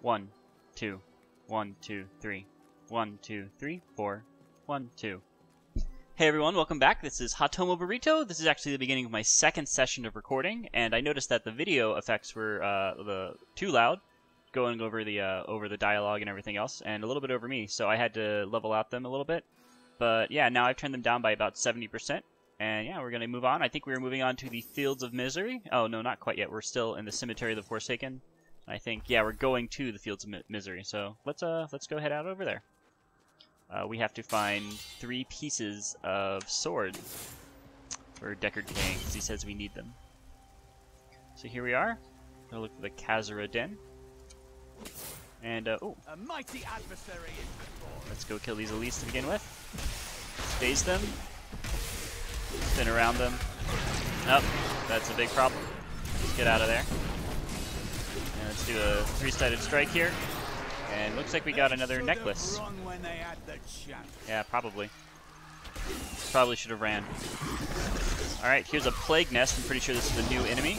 1, 2, 1, 2, 3, 1, 2, 3, 4, 1, 2. Hey everyone, welcome back. This is Hatomo Burrito. This is actually the beginning of my second session of recording, and I noticed that the video effects were too loud, going over the dialogue and everything else, and a little bit over me, so I had to level out them a little bit. But yeah, now I've turned them down by about 70%, and yeah, we're going to move on. I think we were moving on to the Fields of Misery. Oh, no, not quite yet. We're still in the Cemetery of the Forsaken. I think, yeah, we're going to the Fields of Misery, so let's go head out over there. We have to find 3 pieces of sword for Deckard King, because he says we need them. So here we are. Gonna look for the Kazura Den. And, oh. A mighty adversary is before. Let's go kill these elites to begin with. Phase them. Spin around them. Nope, that's a big problem. Let's get out of there. And let's do a 3-sided strike here. And looks like we got another necklace. Yeah, probably. Probably should have ran. Alright, here's a plague nest. I'm pretty sure this is a new enemy.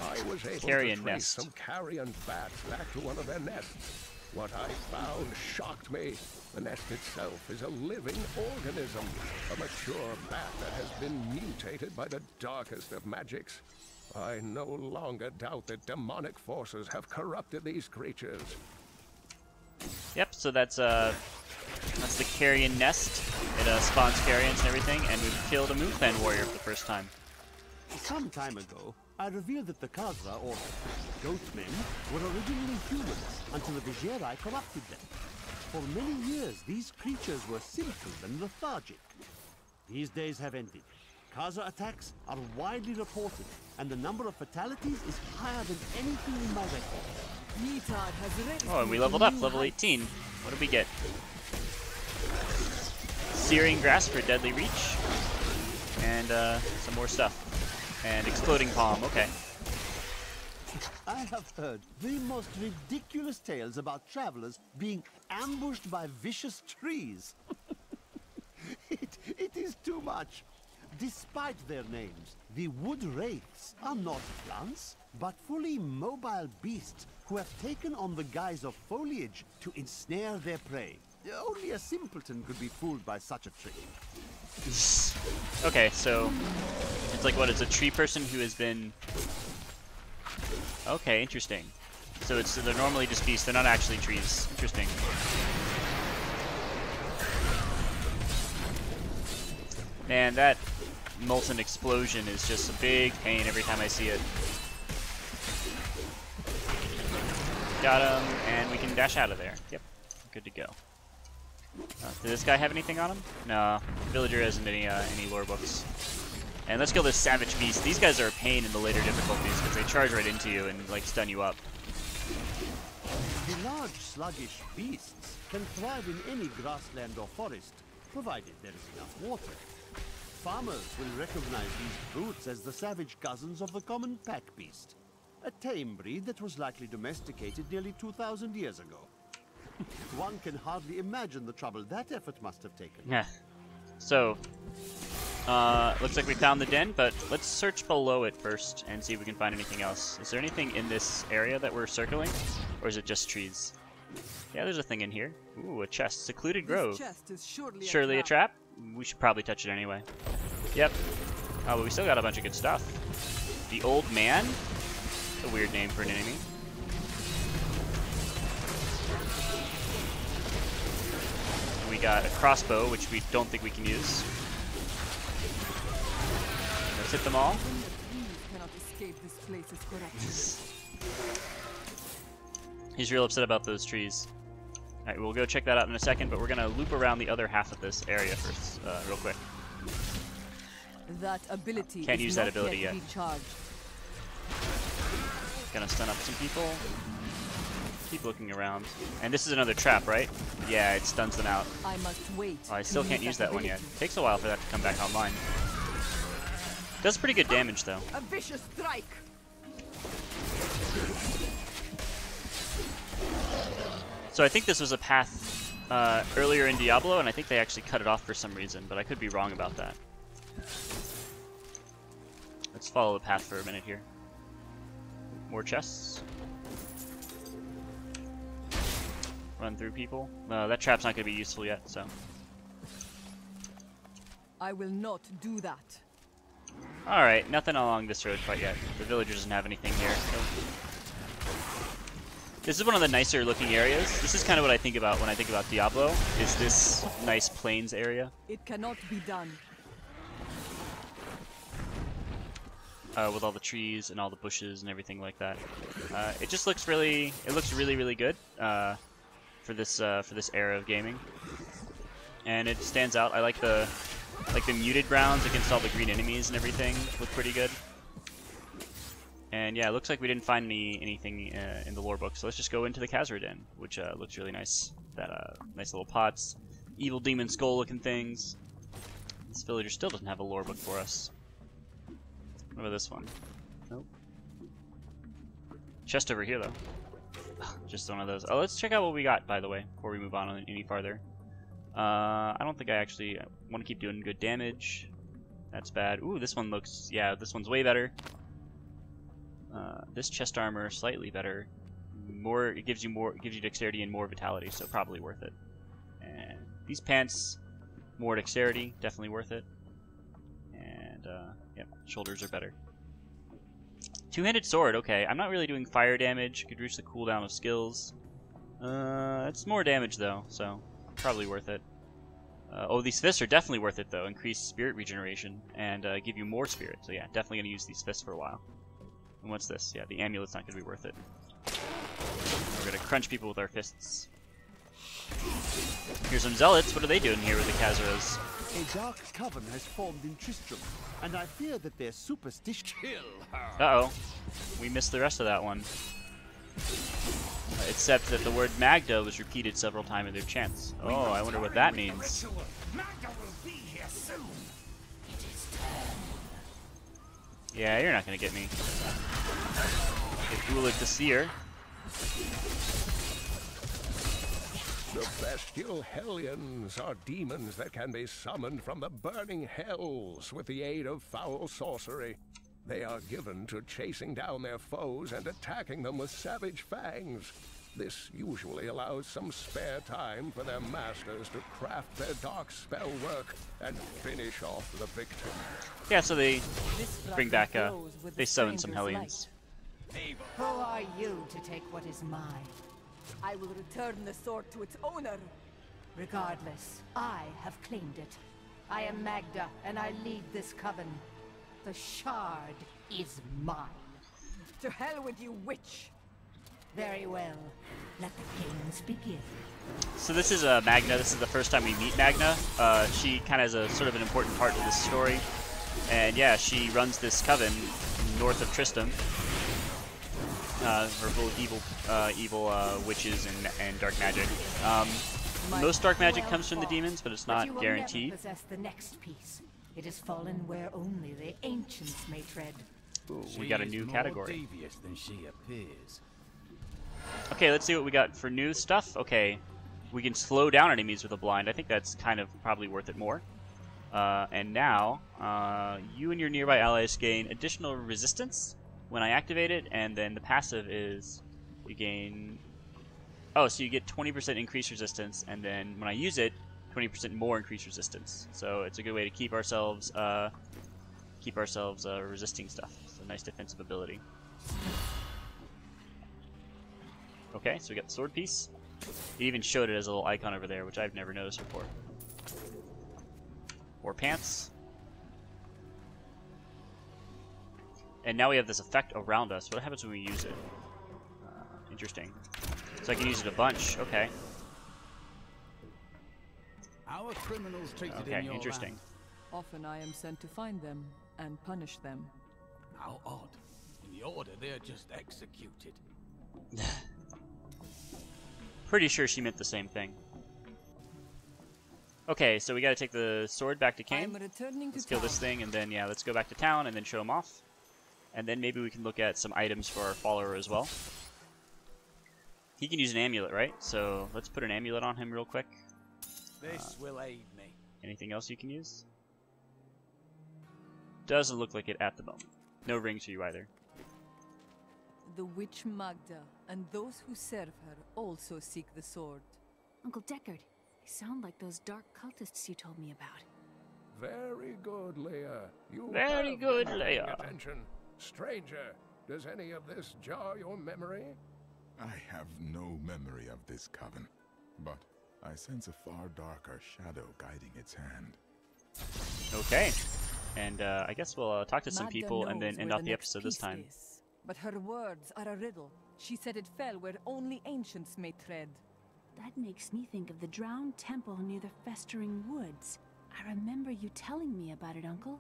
I was able Carrion to trace nest. some carrion bats back to one of their nests. What I found shocked me. The nest itself is a living organism, a mature bat that has been mutated by the darkest of magics. I no longer doubt that demonic forces have corrupted these creatures. Yep, so that's the carrion nest. It spawns carrions and everything, and we've killed a Moon Clan warrior for the first time. Some time ago, I revealed that the Kazra, or Goatmen, were originally human until the Vigerai corrupted them. For many years, these creatures were simple and lethargic. These days have ended. Kazra attacks are widely reported, and the number of fatalities is higher than anything in my record. Oh, and we leveled up, level 18. What did we get? Searing Grass for Deadly Reach. And some more stuff. And Exploding Palm, okay. I have heard the most ridiculous tales about travelers being ambushed by vicious trees. It is too much. Despite their names, the wood wraiths are not plants, but fully mobile beasts who have taken on the guise of foliage to ensnare their prey. Only a simpleton could be fooled by such a trick. Okay, so it's like what? It's a tree person who has been. Okay, interesting. So they're normally just beasts. They're not actually trees. Interesting. Man, that molten explosion is just a big pain every time I see it. Got him, and we can dash out of there. Yep, good to go. Did this guy have anything on him? No, Villager hasn't any lore books. And let's kill this Savage Beast. These guys are a pain in the later difficulties because they charge right into you and like stun you up. The large, sluggish beasts can thrive in any grassland or forest, provided there is enough water. Farmers will recognize these brutes as the savage cousins of the common pack beast, a tame breed that was likely domesticated nearly 2,000 years ago. One can hardly imagine the trouble that effort must have taken. Yeah. So, looks like we found the den, but let's search below it first and see if we can find anything else. Is there anything in this area that we're circling, or is it just trees? Yeah, there's a thing in here. Ooh, a chest. Secluded Grove. Chest is Surely a trap? We should probably touch it anyway. Yep. Oh, but we still got a bunch of good stuff. The Old Man? That's a weird name for an enemy. And we got a crossbow, which we don't think we can use. Let's hit them all. He's real upset about those trees. Alright, we'll go check that out in a second, but we're going to loop around the other half of this area first, real quick. That ability Can't use that ability yet. Recharged. Gonna stun up some people. Keep looking around. And this is another trap, right? Yeah, it stuns them out. I must wait. Oh, I still can't use that one yet. Takes a while for that to come back online. Does pretty good damage, though. A vicious strike. So I think this was a path earlier in Diablo, and I think they actually cut it off for some reason, but I could be wrong about that. Let's follow the path for a minute here. More chests. run through people. That trap's not going to be useful yet, so. I will not do that. Alright, nothing along this road quite yet. The villager doesn't have anything here. So. This is one of the nicer looking areas. This is kind of what I think about when I think about Diablo, is this nice plains area. It cannot be done. With all the trees and all the bushes and everything like that. It just looks really, really good for this era of gaming, and it stands out. I like the muted browns against all the green enemies and everything look pretty good. And yeah, it looks like we didn't find anything in the lore book, so let's just go into the Khazra Den, which looks really nice. That nice little pots, evil demon skull looking things. This villager still doesn't have a lore book for us. What about this one? Nope. Chest over here, though. Just one of those. Oh, let's check out what we got, by the way, before we move on any farther. I don't think I actually want to keep doing good damage. That's bad. Ooh, this one looks... Yeah, this one's way better. This chest armor, slightly better. It gives you dexterity and more vitality, so probably worth it. And these pants, more dexterity, definitely worth it. And, yep, shoulders are better. Two-handed sword, okay. I'm not really doing fire damage. Could reduce the cooldown of skills. It's more damage, though, so probably worth it. Oh, these fists are definitely worth it, though. Increase spirit regeneration and give you more spirit. So yeah, definitely going to use these fists for a while. And what's this? Yeah, the amulet's not going to be worth it. We're going to crunch people with our fists. Here's some zealots. What are they doing here with the Khazras? A dark coven has formed in Tristram, and I fear that their superstition... Uh-oh. We missed the rest of that one. Except that the word Magda was repeated several times in their chants. Oh, I wonder what that means. Yeah, you're not gonna get me. Ulik the Seer. The bestial hellions are demons that can be summoned from the burning hells with the aid of foul sorcery. They are given to chasing down their foes and attacking them with savage fangs. This usually allows some spare time for their masters to craft their dark spell work and finish off the victim. Yeah, so they bring back, they summon some hellions. Who are you to take what is mine? I will return the sword to its owner. Regardless, I have claimed it. I am Magda, and I lead this coven. The shard is mine. To hell with you, witch! Very well. Let the games begin. So this is Magna. This is the first time we meet Magna. She kind of has a sort of an important part to this story. And yeah, she runs this coven north of Tristram. Her full of evil witches and dark magic. Most dark magic comes from the demons, but it's not guaranteed. Never possess the next piece. It has fallen where only the ancients may tread. Ooh, we got a new category. More devious than she appears. Okay, let's see what we got for new stuff. Okay, we can slow down enemies with a blind. I think that's kind of probably worth it more. And now, you and your nearby allies gain additional resistance when I activate it, and then the passive is you gain... Oh, so you get 20% increased resistance, and then when I use it, 20% more increased resistance. So it's a good way to keep ourselves resisting stuff. It's a nice defensive ability. Okay, so we got the sword piece. It even showed it as a little icon over there, which I've never noticed before. More pants. And now we have this effect around us. What happens when we use it? Interesting. So I can use it a bunch. Okay. Our criminals treated Okay, in your interesting. land. Often I am sent to find them and punish them. How odd. In the order, they're just executed. Pretty sure she meant the same thing. Okay, so we gotta take the sword back to I Cain. am returning to Let's kill this thing, and then, yeah, let's go back to town and then show him off. And then maybe we can look at some items for our follower as well. He can use an amulet, right? So let's put an amulet on him real quick. This will aid me. Anything else you can use? Doesn't look like it at the moment. No rings for you either. The witch Magda and those who serve her also seek the sword. Uncle Deckard, they sound like those dark cultists you told me about. Very good, Leia. You Very have good, been paying Leia. attention. Stranger, does any of this jar your memory? I have no memory of this coven, but I sense a far darker shadow guiding its hand. Okay. And I guess we'll talk to some Magda people and then knows end where off the next episode this piece time. is, but her words are a riddle. She said it fell where only ancients may tread. That makes me think of the drowned temple near the festering woods. I remember you telling me about it, Uncle.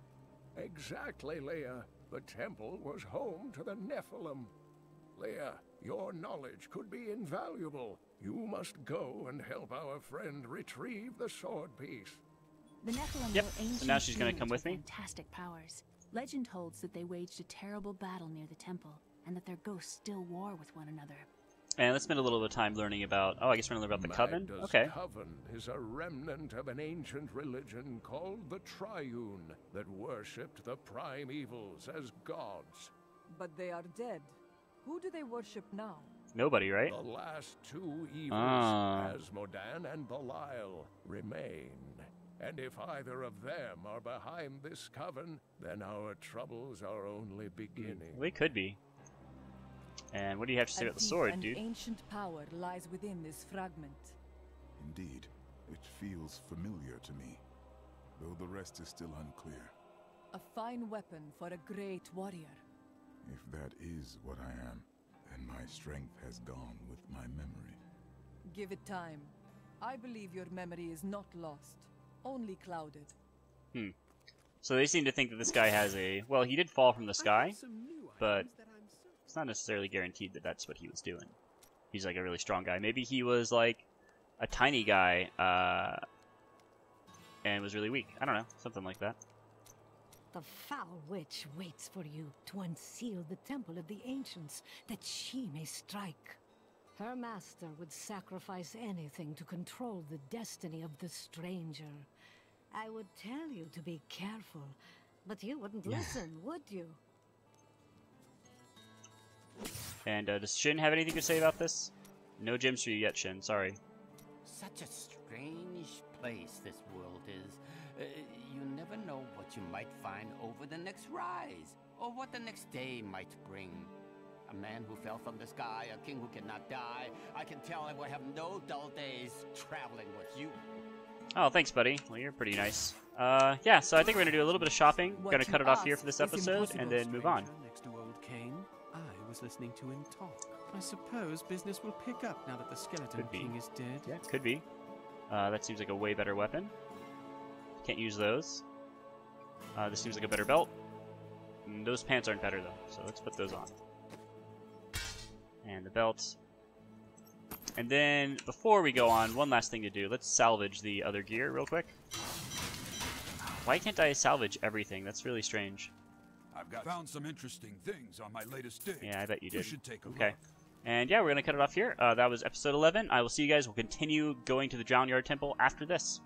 Exactly, Leia. The temple was home to the Nephilim. Leia, your knowledge could be invaluable. You must go and help our friend retrieve the sword piece. The Nephilim Yep, were so ancient now she's gonna beings come with me? fantastic powers. Legend holds that they waged a terrible battle near the temple, and that their ghosts still war with one another. And let's spend a little bit of time learning about... Oh, I guess we're going to learn about the Coven? Magda's Okay. Coven is a remnant of an ancient religion called the Triune that worshipped the primevals as gods. But they are dead. Who do they worship now? Nobody, right? The last two evils, Ah. Asmodan and Belial, remain. And if either of them are behind this coven, then our troubles are only beginning. They could be. And what do you have to say A about the deep sword, and dude? ancient power lies within this fragment. Indeed, it feels familiar to me, though the rest is still unclear. A fine weapon for a great warrior. If that is what I am, then my strength has gone with my memory. Give it time. I believe your memory is not lost, only clouded. So they seem to think that this guy has a... Well, he did fall from the sky, but it's not necessarily guaranteed that that's what he was doing. He's like a really strong guy. Maybe he was like a tiny guy and was really weak. I don't know, something like that. The foul witch waits for you to unseal the temple of the ancients, that she may strike. Her master would sacrifice anything to control the destiny of the stranger. I would tell you to be careful, but you wouldn't listen, would you? And does Shin have anything to say about this? No gems for you yet, Shin. Sorry. Such a strange place this world is. You never know what you might find over the next rise, or what the next day might bring. A man who fell from the sky, a king who cannot die. I can tell I will have no dull days traveling with you. Oh, thanks, buddy. Well, you're pretty nice. Yeah, so I think we're gonna do a little bit of shopping. What Gonna you cut it off here ask for this is episode, impossible, and then move on. Next to old Kane, I was listening to him talk. I suppose business will pick up now that the skeleton Could be. king is dead. Yeah, could be. That seems like a way better weapon. Can't use those. This seems like a better belt. And those pants aren't better, though, so let's put those on. And the belt. And then, before we go on, one last thing to do. Let's salvage the other gear real quick. Why can't I salvage everything? That's really strange. I've found some interesting things on my latest dig. Yeah, I bet you did. You should take a Okay. look. And yeah, we're going to cut it off here. That was episode 11. I will see you guys. We'll continue going to the Drown Yard Temple after this.